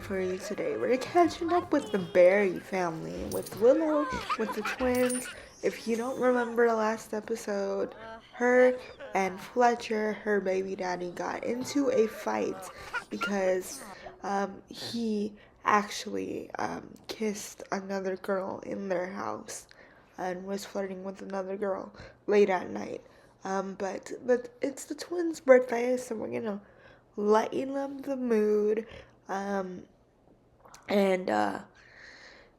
for you today. We're catching up with the Berry family, with Willow, with the twins. If you don't remember the last episode, her and Fletcher, her baby daddy, got into a fight because he actually kissed another girl in their house and was flirting with another girl late at night. But it's the twins' birthday, so we're gonna lighten up the mood, um, and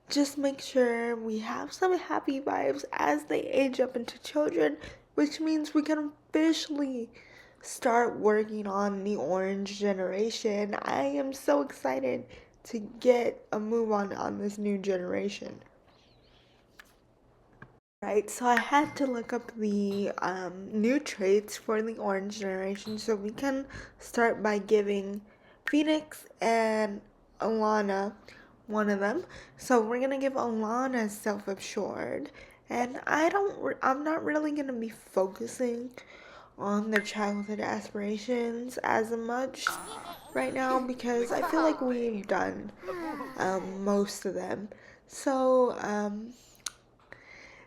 just make sure we have some happy vibes as they age up into children, which means we can officially start working on the orange generation. I am so excited to get a move on this new generation. Right, so I had to look up the new traits for the orange generation, so we can start by giving Phoenix and Alana one of them. So we're gonna give Alana self-assured, and I'm not really gonna be focusing on their childhood aspirations as much right now because I feel like we've done most of them. So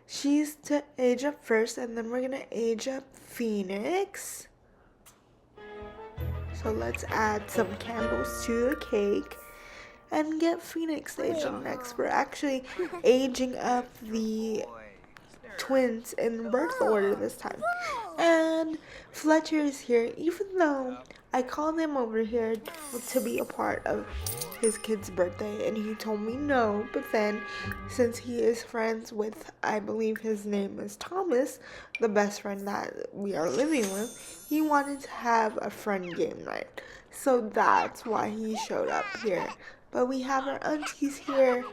she's to age up first, and then we're gonna age up Phoenix. So let's add some candles to the cake and get Phoenix to age up next. We're actually aging up the twins in birth order this time. And Fletcher is here, even though I called him over here to be a part of his kid's birthday, and he told me no. But then, since he is friends with, I believe his name is Thomas, the best friend that we are living with, he wanted to have a friend game night. So that's why he showed up here. But we have our aunties here.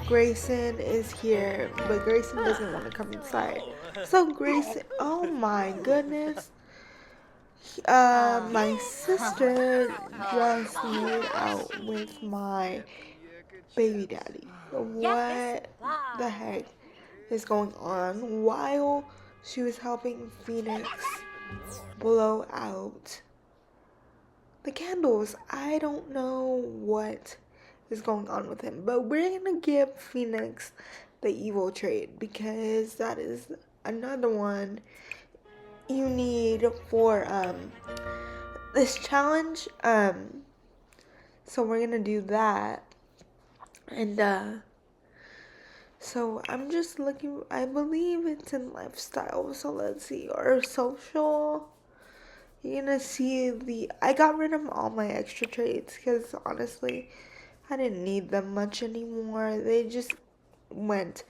Grayson is here, but Grayson doesn't want to come inside. So Grayson, oh my goodness. My sister just made out with my baby daddy. What the heck is going on? While she was helping Phoenix blow out the candles, I don't know what is going on with him, but we're gonna give Phoenix the evil trait because that is another one you need for this challenge. So we're gonna do that, and so I'm just looking. I believe it's in lifestyle. So let's see, or social. You're gonna see I got rid of all my extra traits because honestly, I didn't need them much anymore. They just went.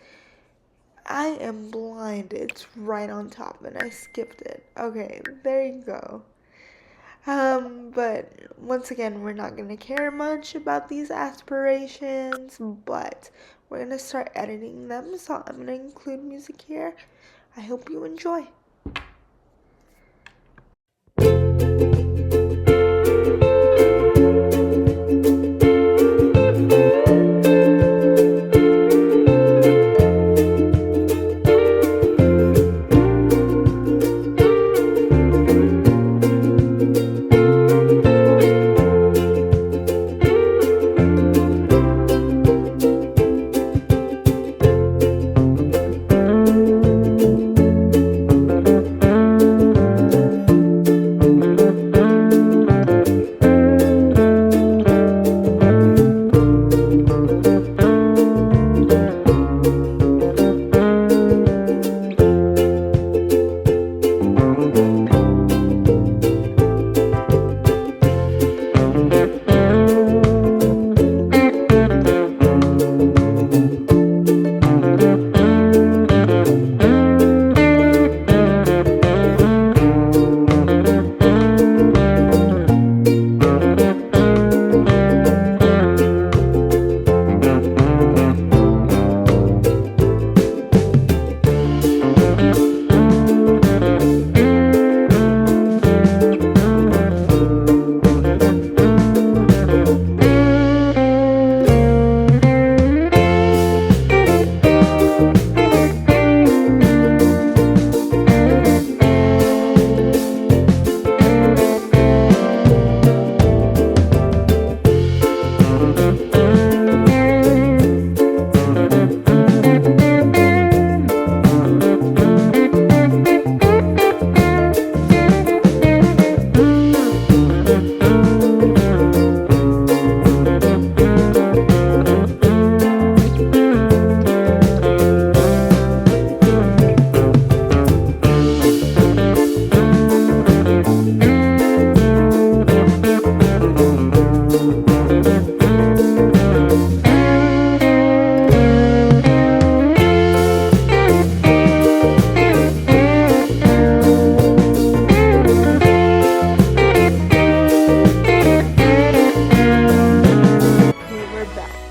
I am blind. It's right on top and I skipped it. Okay, there you go. But once again, we're not gonna care much about these aspirations, but we're gonna start editing them. So I'm gonna include music here. I hope you enjoy.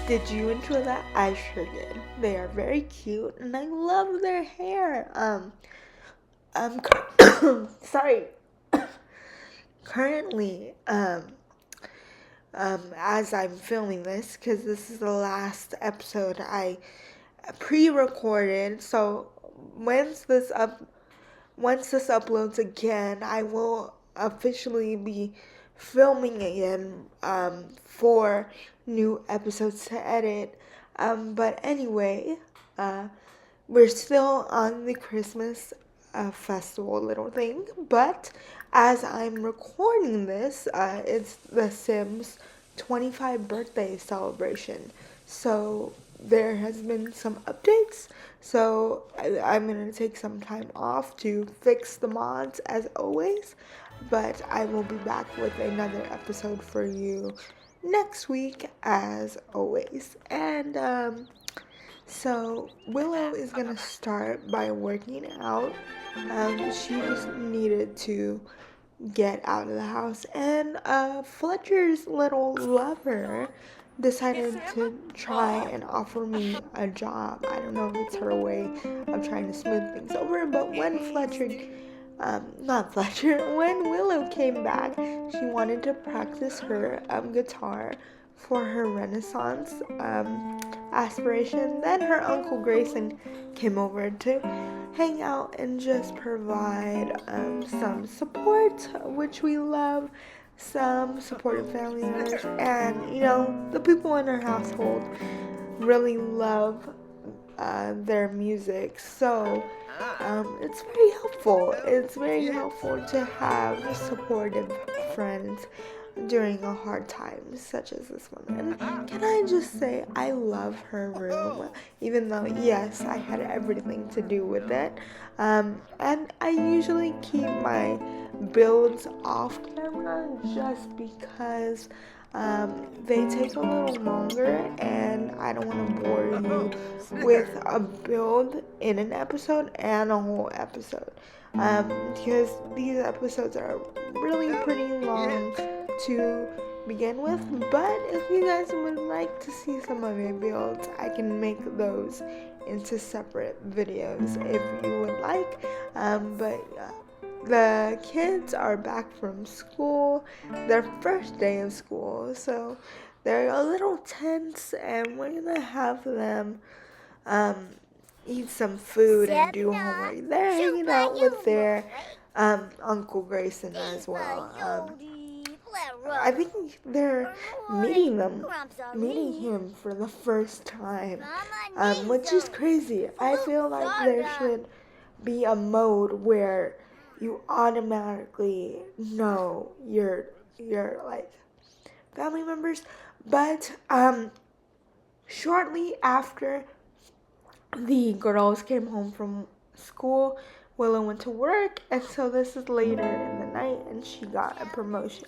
Did you enjoy that? I sure did. They are very cute, and I love their hair. Sorry. Currently, as I'm filming this, because this is the last episode I pre-recorded. So once this uploads again, I will officially be filming again for new episodes to edit. But anyway, we're still on the Christmas festival little thing, but as I'm recording this, it's the Sims 25 birthday celebration. So there has been some updates. So I'm going to take some time off to fix the mods as always. But I will be back with another episode for you next week as always. And so Willow is going to start by working out. She just needed to get out of the house, and Fletcher's little lover decided to try and offer me a job. I don't know if it's her way of trying to smooth things over, but when when Willow came back, she wanted to practice her guitar for her Renaissance aspiration. Then her Uncle Grayson came over to hang out and just provide some support, which we love, some supportive family members, and the people in our household really love their music. So it's very helpful. It's very helpful to have supportive friends during a hard time such as this one. And can I just say, I love her room, even though, yes, I had everything to do with it. And I usually keep my builds off camera just because they take a little longer, and I don't want to bore you with a build in an episode and a whole episode. Because these episodes are really pretty long to begin with, but if you guys would like to see some of my builds, I can make those into separate videos if you would like. But the kids are back from school, their first day of school, so they're a little tense, and we're gonna have them eat some food and do homework. They're hanging out with their Uncle Grayson as well. I think they're meeting him for the first time, which is crazy. I feel like there should be a mode where you automatically know your like family members. But shortly after the girls came home from school, Willow went to work, and so this is later in the night, and she got a promotion.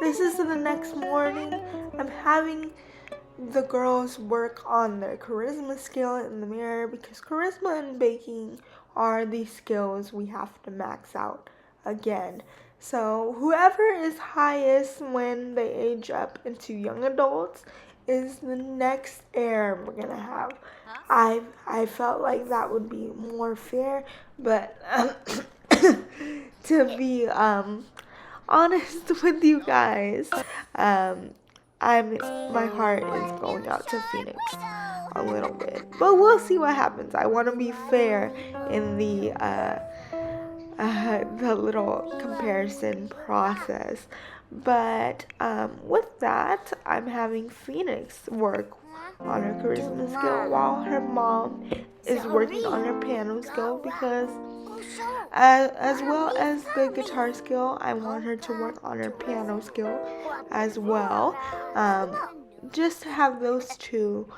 This is the next morning. I'm having the girls work on their charisma skill in the mirror, because charisma and baking are the skills we have to max out again. So whoever is highest when they age up into young adults is the next heir we're gonna have. I felt like that would be more fair, but to be honest with you guys, my heart is going out to Phoenix a little bit, but we'll see what happens. I want to be fair in the little comparison process, But with that, I'm having Phoenix work on her charisma skill while her mom is working on her piano skill because as well as the guitar skill, I want her to work on her piano skill as well. Just to have those two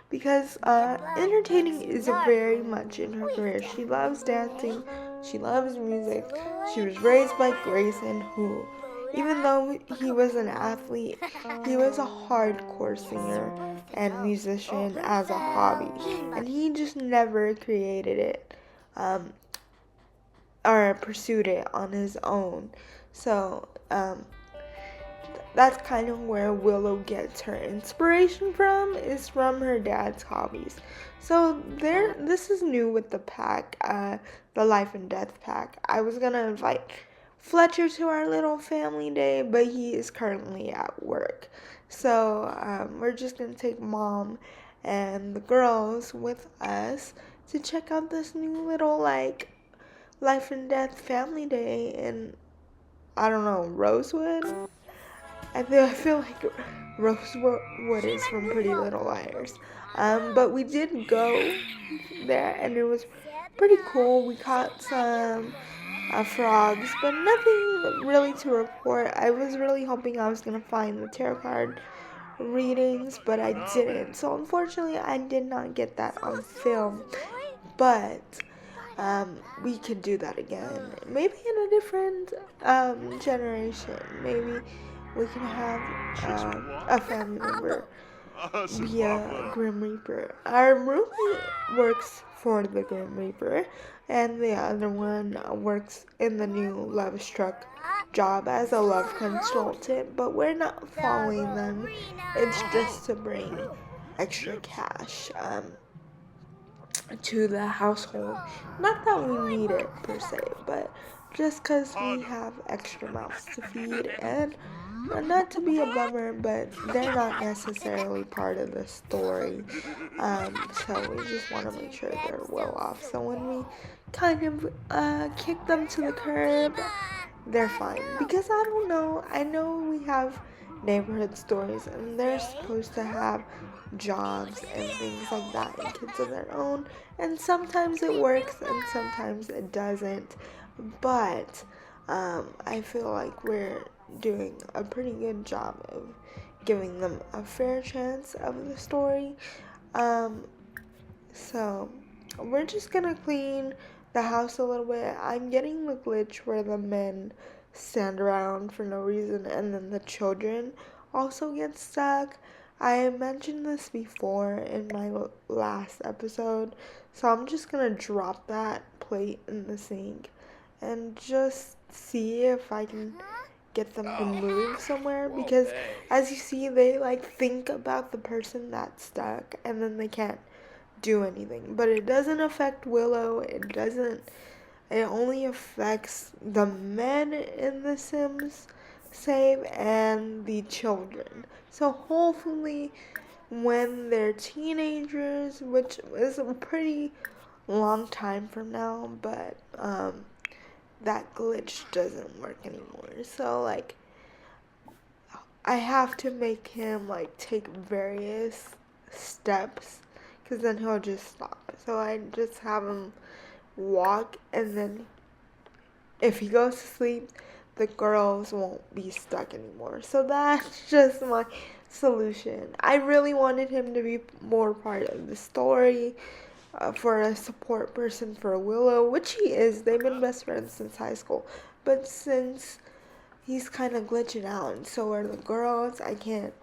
because entertaining is very much in her career. She loves dancing, she loves music. She was raised by Grayson, who, even though he was an athlete, he was a hardcore singer and musician as a hobby, and he just never created it. Or pursued it on his own. So that's kind of where Willow gets her inspiration from, is from her dad's hobbies. So this is new with the pack, the Life and Death pack. I was gonna invite Fletcher to our little family day, but he is currently at work. So we're just gonna take Mom and the girls with us to check out this new little Life and Death family day in, I don't know, Rosewood. I feel like Rosewood is from Pretty Little Liars. But we did go there and it was pretty cool. We caught some frogs, but nothing really to report. I was really hoping I was gonna find the tarot card readings, but I didn't. So unfortunately, I did not get that on film. But we could do that again. Maybe in a different generation. Maybe we can have a family member be a Grim Reaper. Our roommate works for the Grim Reaper, and the other one works in the new Love Struck job as a love consultant, but we're not following them. It's just to bring extra cash. To the household. Not that we need it per se, but just because we have extra mouths to feed, and not to be a bummer, but they're not necessarily part of the story. So we just want to make sure they're well off. So when we kind of kick them to the curb, they're fine. Because I don't know, I know we have neighborhood stores and they're supposed to have jobs and things like that and kids of their own, and sometimes it works and sometimes it doesn't, but I feel like we're doing a pretty good job of giving them a fair chance of the story. So we're just gonna clean the house a little bit. I'm getting the glitch where the men stand around for no reason and then the children also get stuck. I mentioned this before in my last episode, so I'm just gonna drop that plate in the sink and just see if I can get them to move somewhere, because as you see, they think about the person that's stuck and then they can't do anything. But it doesn't affect Willow. It only affects the men in the Sims save and the children. So hopefully when they're teenagers, which is a pretty long time from now, but that glitch doesn't work anymore. So I have to make him take various steps, because then he'll just stop. So I just have him walk, and then if he goes to sleep, the girls won't be stuck anymore. So that's just my solution. I really wanted him to be more part of the story, for a support person for Willow, which he is. They've been best friends since high school. But since he's kind of glitching out and so are the girls, I can't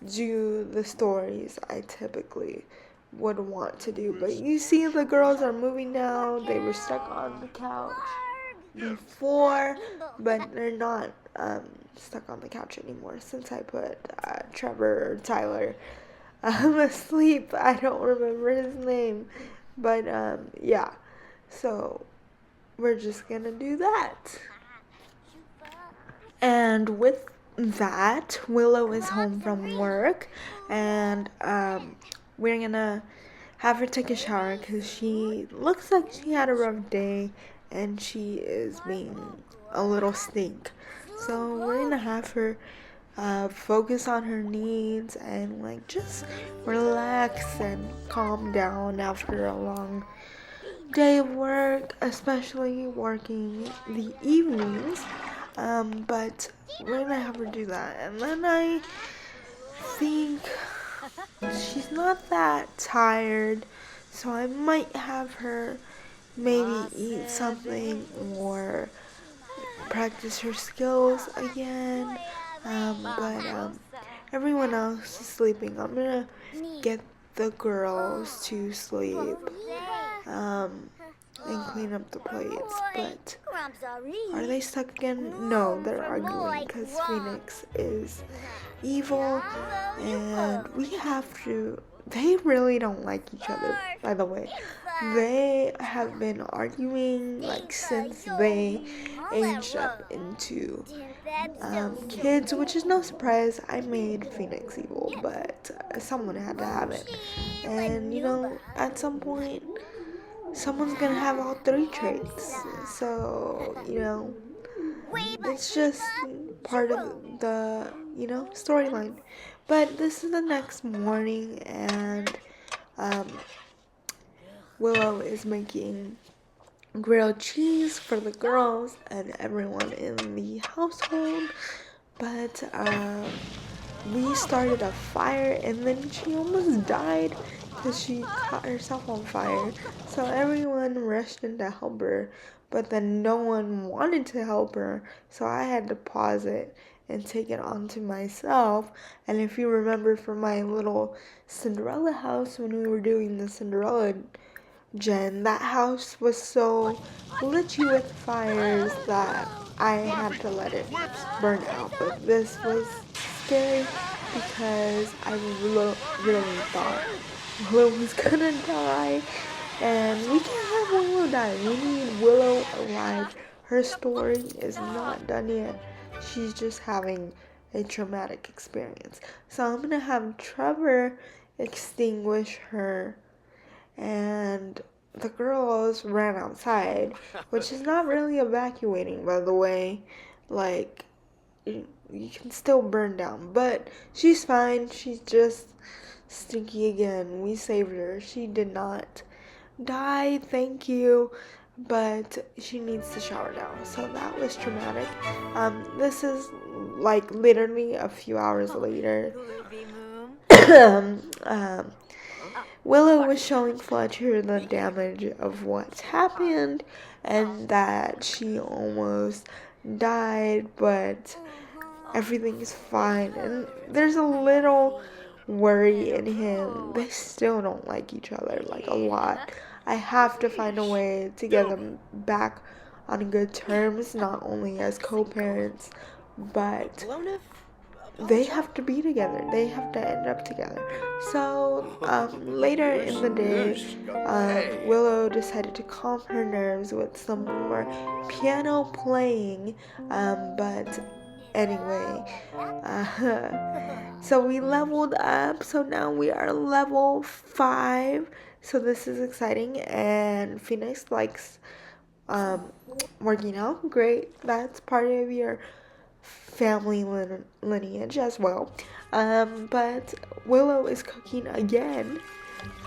do the stories I typically would want to do. But you see, the girls are moving now. They were stuck on the couch before, but they're not stuck on the couch anymore since I put Trevor or Tyler asleep. I don't remember his name, but yeah. So we're just gonna do that. And with that, Willow is home from work, and we're gonna have her take a shower because she looks like she had a rough day and she is being a little stink. So we're gonna have her focus on her needs and like just relax and calm down after a long day of work, especially working the evenings. But we're gonna have her do that, and then I think she's not that tired, so I might have her maybe eat something or practice her skills again. But everyone else is sleeping. I'm gonna get the girls to sleep um, and clean up the plates. But are they stuck again? No, they're arguing because Phoenix is evil and we have to. They really don't like each other, by the way. They have been arguing like since they aged up into kids, which is no surprise. I made Phoenix evil, but someone had to have it. And at some point, someone's gonna have all three traits. So, it's just part of the, storyline. But this is the next morning, and um, Willow is making grilled cheese for the girls and everyone in the household. But we started a fire, and then she almost died because she caught herself on fire. So everyone rushed in to help her, but then no one wanted to help her, so I had to pause it and take it onto myself. And if you remember from my little Cinderella house when we were doing the Cinderella Gen, that house was so glitchy with fires that I had to let it burn out. But this was scary because I really thought Willow was gonna die. And we can't have Willow die. We need Willow alive. Her story is not done yet. She's just having a traumatic experience. So I'm gonna have Trevor extinguish her, and the girls ran outside, which is not really evacuating, by the way. Like, you can still burn down, but she's fine. She's just stinky again. We saved her. She did not die, thank you, but she needs to shower now. So that was traumatic. This is like literally a few hours later. um, Willow was showing Fletcher the damage of what's happened and that she almost died, but everything's fine. And there's a little worry in him. They still don't like each other, like a lot. I have to find a way to get them back on good terms, not only as co-parents, but they have to be together. They have to end up together. So later in the day, Willow decided to calm her nerves with some more piano playing. But anyway, so we leveled up. So now we are level 5. So this is exciting. And Phoenix likes working out. Great. That's part of your family lineage as well. But Willow is cooking again.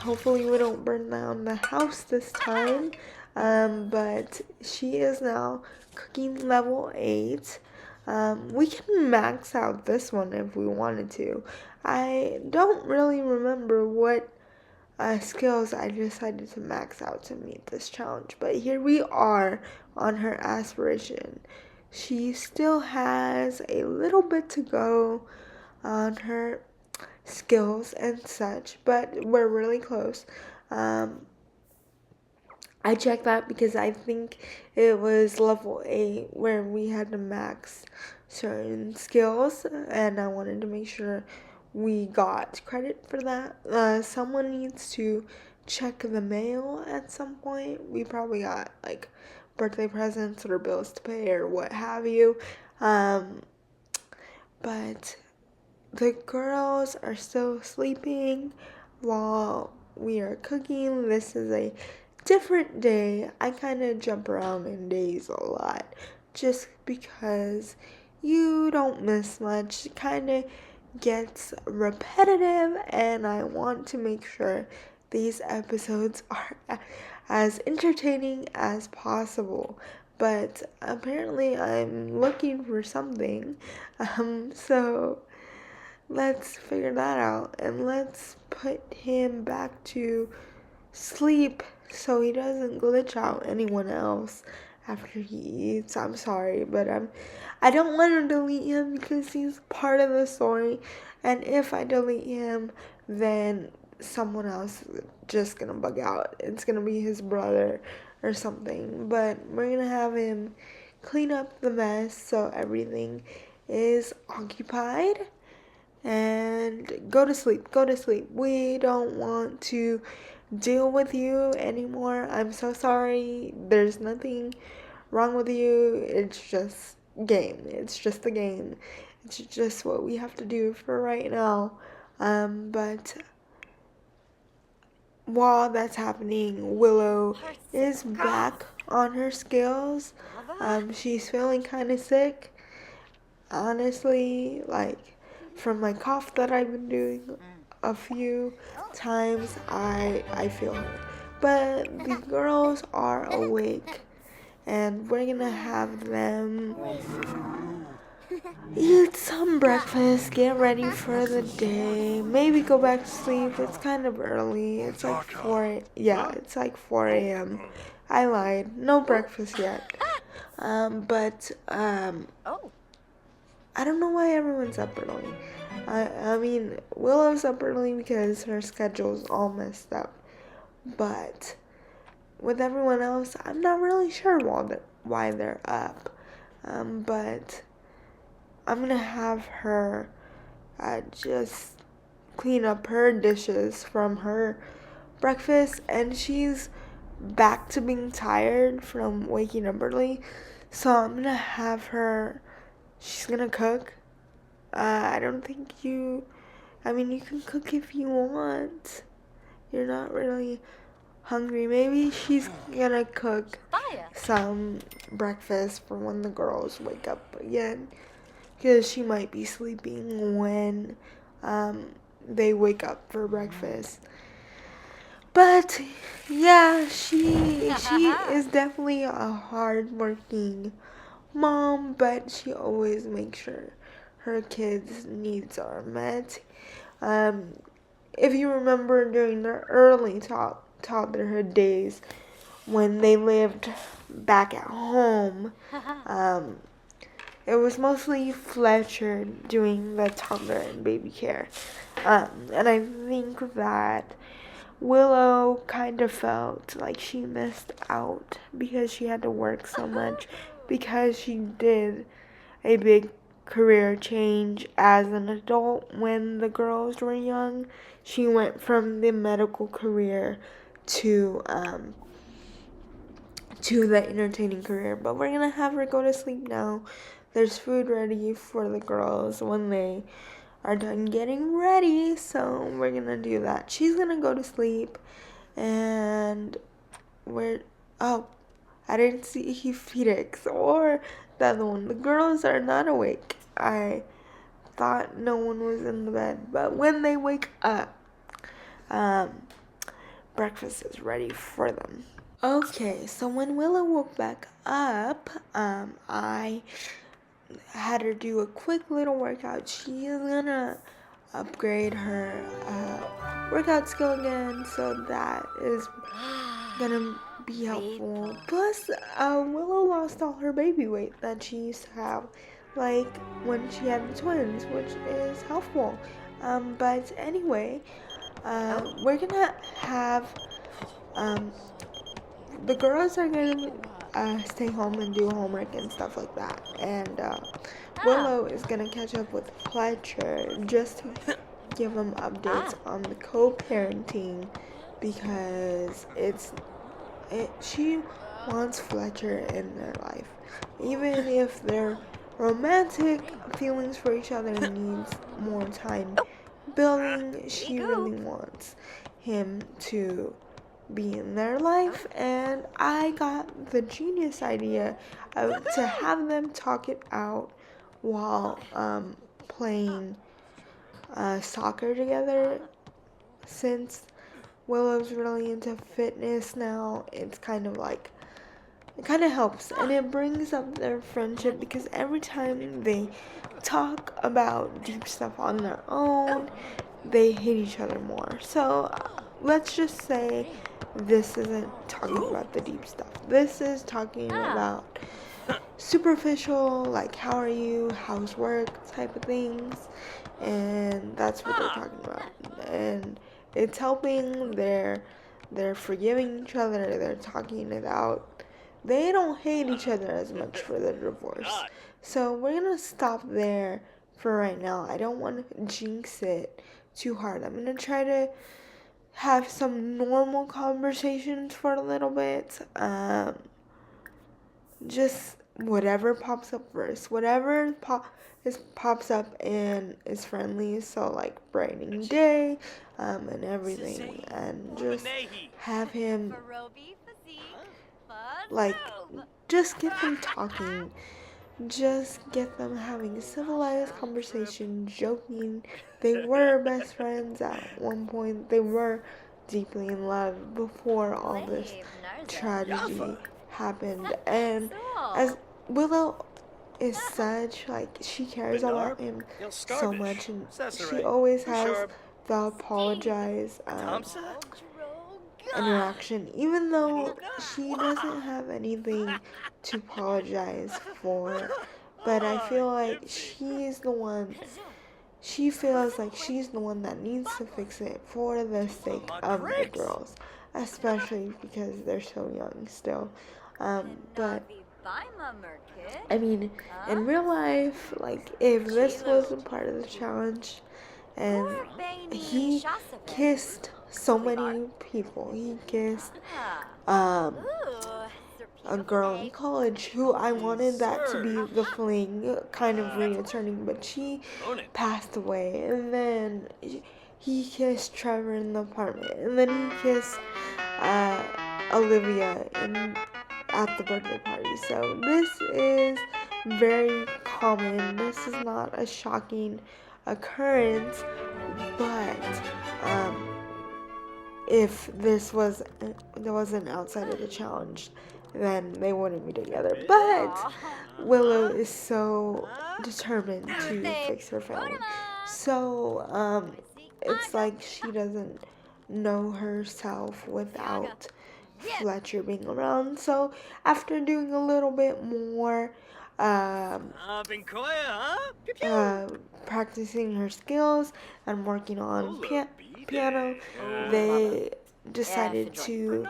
Hopefully we don't burn down the house this time. But she is now cooking level 8. We can max out this one if we wanted to. I don't really remember what skills I decided to max out to meet this challenge, but here we are on her aspiration. She still has a little bit to go on her skills and such, but we're really close. I checked that because I think it was level 8 where we had to max certain skills, and I wanted to make sure we got credit for that. Someone needs to check the mail at some point. We probably got like birthday presents or bills to pay or what have you. But the girls are still sleeping while we are cooking. This is a different day. I kind of jump around in days a lot just because you don't miss much. It kind of gets repetitive, and I want to make sure these episodes are as entertaining as possible. But apparently, I'm looking for something. So let's figure that out, and let's put him back to sleep so he doesn't glitch out anyone else after he eats. I'm sorry, but I don't want to delete him because he's part of the story, and if I delete him, then someone else is just gonna bug out. It's gonna be his brother or something, but we're gonna have him clean up the mess so everything is occupied, and go to sleep. Go to sleep. We don't want to deal with you anymore. I'm so sorry. There's nothing wrong with you. It's just game. It's just a game. It's just what we have to do for right now. But while that's happening, Willow is back on her scales. She's feeling kind of sick. Honestly, like from my cough that I've been doing a few times, I feel her. But the girls are awake, and we're gonna have them eat some breakfast, get ready for the day, maybe go back to sleep. It's kind of early. It's like 4, yeah, it's like 4 a.m. I lied. No breakfast yet. But I don't know why everyone's up early. I mean, Willow's up early because her schedule's all messed up. But with everyone else, I'm not really sure why they're up. But I'm gonna have her just clean up her dishes from her breakfast, and she's back to being tired from waking up early. So I'm gonna have her. She's gonna cook. I don't think you. I mean, you can cook if you want. You're not really hungry. Maybe she's gonna cook some breakfast for when the girls wake up again, because she might be sleeping when they wake up for breakfast. But yeah, she is definitely a hardworking mom, but she always makes sure her kids' needs are met. Um, if you remember during their early toddlerhood days when they lived back at home, it was mostly Fletcher doing the toddler and baby care. And I think that Willow kind of felt like she missed out because she had to work so much, because she did a big career change as an adult when the girls were young. She went from the medical career to the entertaining career. But we're gonna have her go to sleep now. There's food ready for the girls when they are done getting ready, so we're gonna do that. She's gonna go to sleep, and we're I didn't see Felix or the other one. The girls are not awake. I thought no one was in the bed, but when they wake up, um, breakfast is ready for them. Okay, so when Willow woke back up, I had her do a quick little workout. She is gonna upgrade her workout skill again, so that is gonna be helpful. Plus, Willow lost all her baby weight that she used to have, like when she had the twins, which is helpful. But anyway, we're gonna have the girls are gonna stay home and do homework and stuff like that, and Willow is gonna catch up with Fletcher just to give him updates on the co-parenting, because she wants Fletcher in their life, even if their romantic feelings for each other needs more time building. She really wants him to be in their life, and I got the genius idea to have them talk it out while playing soccer together. Since Willow's really into fitness now, it's kind of like it kind of helps and it brings up their friendship because every time they talk about deep stuff on their own, they hate each other more. So let's just say this isn't talking about the deep stuff. This is talking about superficial, like how are you, how's work type of things, and that's what they're talking about. And it's helping. They're forgiving each other. They're talking it out. They don't hate each other as much for the divorce. So we're gonna stop there for right now. I don't want to jinx it too hard. I'm gonna try to have some normal conversations for a little bit. Just whatever pops up first. Whatever pops up and is friendly. So like brightening day, and everything, and just have him like just get them talking. Just get them having a civilized conversation, joking. They were best friends at one point. They were deeply in love before all this tragedy happened. And as Willow is such, like, she cares about him so much, and she always has the apologize interaction, even though she doesn't have anything to apologize for. But I feel like she feels like she's the one that needs to fix it for the sake of the girls, especially because they're so young still. But I mean, in real life, like, if this wasn't part of the challenge, and he kissed so many people. He kissed a girl in college who I wanted that to be the fling kind of returning, but she passed away. And then he kissed Trevor in the apartment, and then he kissed Olivia at the birthday party. So this is very common. This is not a shocking occurrence, but if there wasn't outside of the challenge, then they wouldn't be together. But Willow is so determined to fix her family. So it's like she doesn't know herself without Fletcher being around. So after doing a little bit more practicing her skills and working on piano, they decided to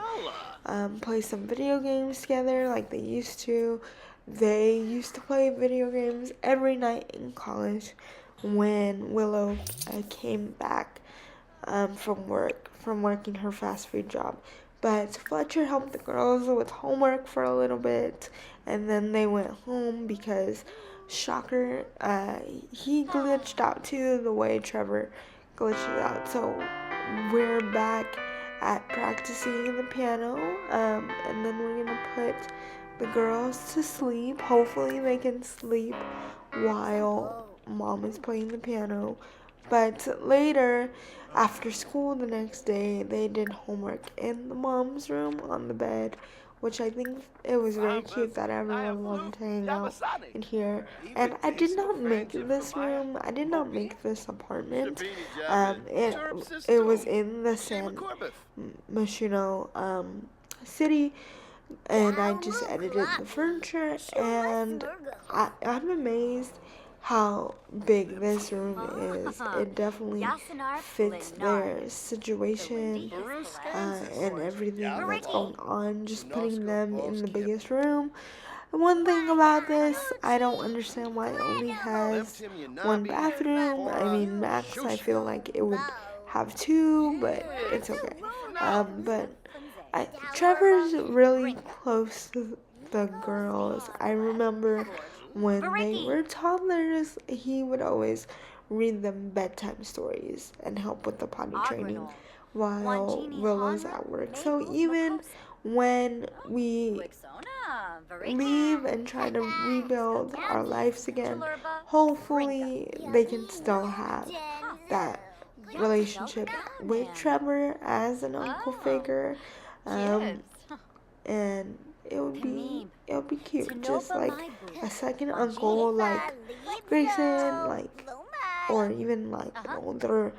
play some video games together like they used to. They used to play video games every night in college when Willow came back from working her fast food job. But Fletcher helped the girls with homework for a little bit, and then they went home because, shocker, he glitched out too, the way Trevor glitched out. So we're back at practicing the piano, and then we're gonna put the girls to sleep. Hopefully they can sleep while Mom is playing the piano. But later, after school the next day, they did homework in the mom's room on the bed, which I think it was very cute that everyone wanted to hang out in here. And I did not make this room. I did not make this apartment. It was in the San Myshuno city, and I just edited the furniture, and I'm amazed how big this room is. It definitely fits their situation and everything that's going on, just putting them in the biggest room. And one thing about this, I don't understand why it only has one bathroom. I mean, max, I feel like it would have two, but it's okay. But Trevor's really close to the girls. I remember when they were toddlers, he would always read them bedtime stories and help with the potty training while Willow's at work. So even when we leave and try to rebuild our lives again. Hopefully, they can still have that relationship with Trevor as an uncle figure, um, and it would be cute, just like a second uncle, like Grayson, like, or even like an older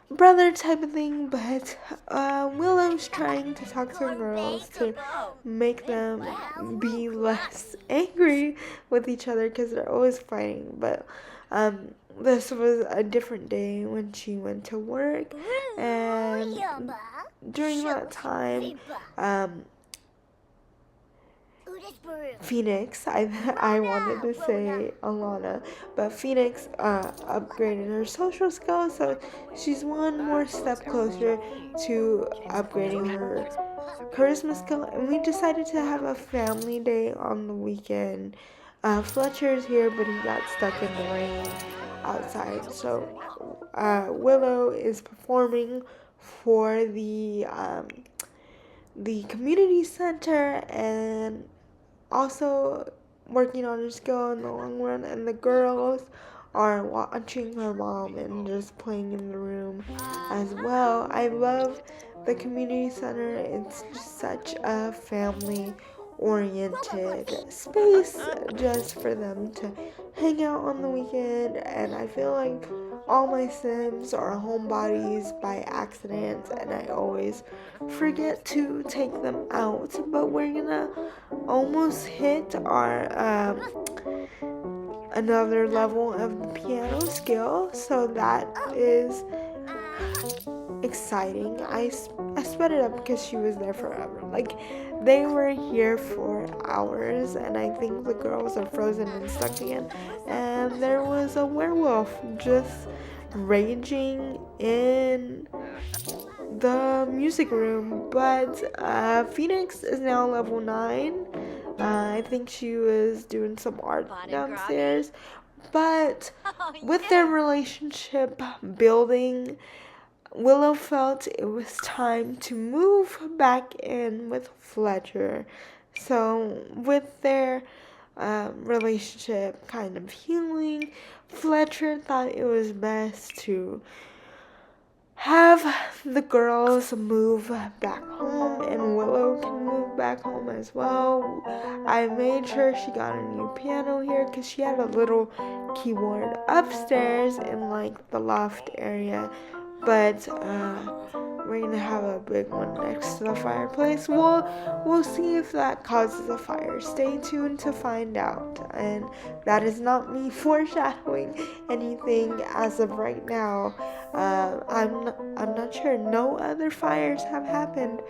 brother type of thing. But Willow's trying to talk to girls to make them be less angry with each other because they're always fighting. But this was a different day when she went to work, and during that time, Phoenix, I wanted to say Alana, but Phoenix upgraded her social skills, so she's one more step closer to upgrading her charisma skill. And we decided to have a family day on the weekend. Fletcher's here, but he got stuck in the rain outside, so Willow is performing for the community center and also working on her skill in the long run, and the girls are watching her mom and just playing in the room as well. I love the community center. It's just such a family oriented space just for them to hang out on the weekend, and I feel like all my Sims are homebodies by accident and I always forget to take them out. But we're gonna almost hit our another level of the piano skill, so that is exciting. I sped it up because she was there forever. Like, they were here for hours, and I think the girls are frozen and stuck again. And there was a werewolf just raging in the music room. But Phoenix is now level 9. I think she was doing some art downstairs. But with their relationship building, Willow felt it was time to move back in with Fletcher. So, with their relationship kind of healing, Fletcher thought it was best to have the girls move back home, and Willow can move back home as well. I made sure she got a new piano here because she had a little keyboard upstairs in like the loft area, but we're gonna have a big one next to the fireplace. We'll see if that causes a fire. Stay tuned to find out. And that is not me foreshadowing anything as of right now. I'm not sure. No other fires have happened,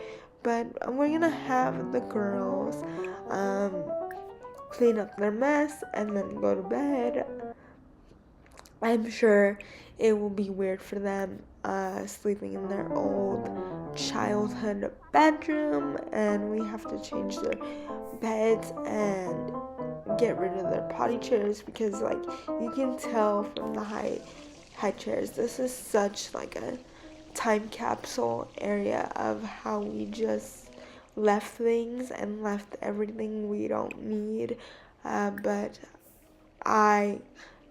but we're gonna have the girls clean up their mess and then go to bed. I'm sure it will be weird for them sleeping in their old childhood bedroom, and we have to change their beds and get rid of their potty chairs because, like, you can tell from the high chairs, this is such like a time capsule area of how we just left things and left everything we don't need. But I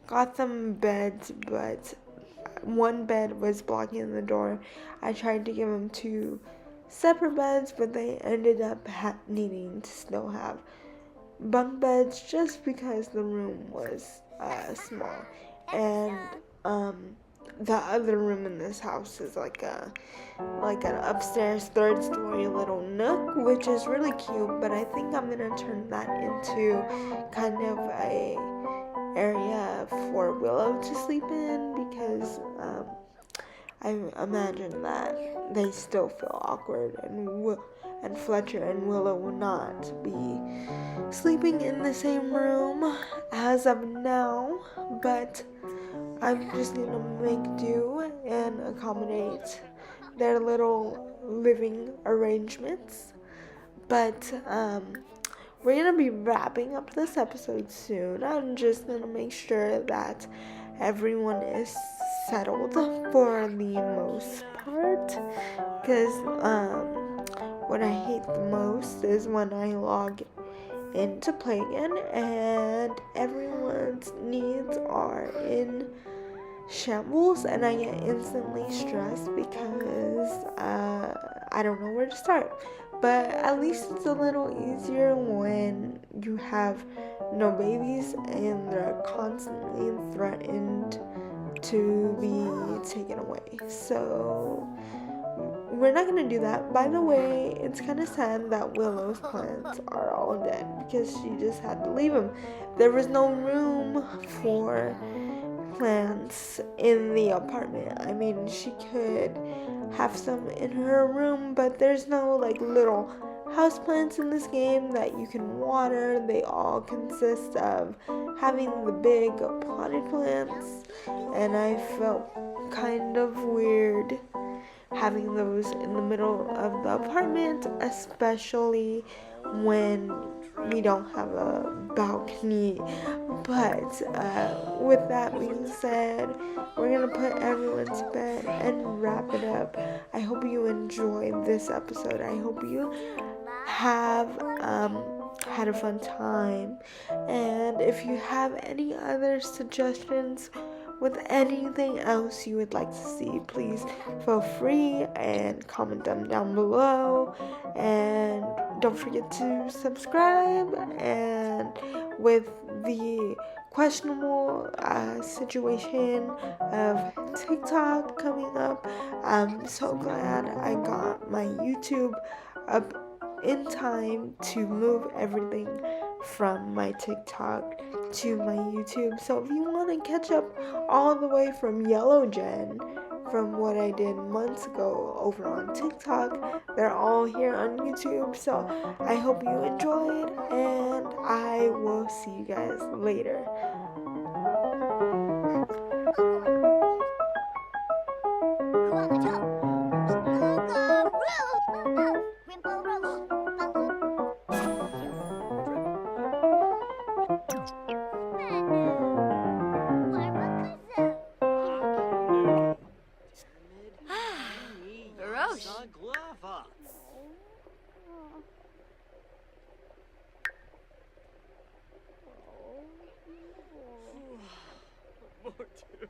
got them beds, but one bed was blocking the door. I tried to give them 2 separate beds, but they ended up needing to still have bunk beds just because the room was small. And the other room in this house is like an upstairs 3rd story little nook, which is really cute, but I think I'm gonna turn that into kind of a area for Willow to sleep in because I imagine that they still feel awkward, and Fletcher and Willow will not be sleeping in the same room as of now, but I'm just gonna make do and accommodate their little living arrangements. But we're gonna be wrapping up this episode soon. I'm just gonna make sure that everyone is settled for the most part, because what I hate the most is when I log into play again, and everyone's needs are in shambles, and I get instantly stressed because I don't know where to start. But at least it's a little easier when you have no babies and they're constantly threatened to be taken away. So we're not gonna do that. By the way, it's kind of sad that Willow's plants are all dead because she just had to leave them. There was no room for plants in the apartment. I mean, she could have some in her room, but there's no like little house plants in this game that you can water. They all consist of having the big potted plants, and I felt kind of weird having those in the middle of the apartment, especially when we don't have a balcony. But with that being said, we're gonna put everyone to bed and wrap it up. I hope you enjoyed this episode. I hope you have had a fun time. And if you have any other suggestions with anything else you would like to see, please feel free and comment them down below. And don't forget to subscribe. And with the questionable situation of TikTok coming up, I'm so glad I got my YouTube up in time to move everything from my TikTok to my YouTube. So if you want to catch up all the way from Yellow Gen, from what I did months ago over on TikTok, they're all here on YouTube. So I hope you enjoyed, and I will see you guys later. More too.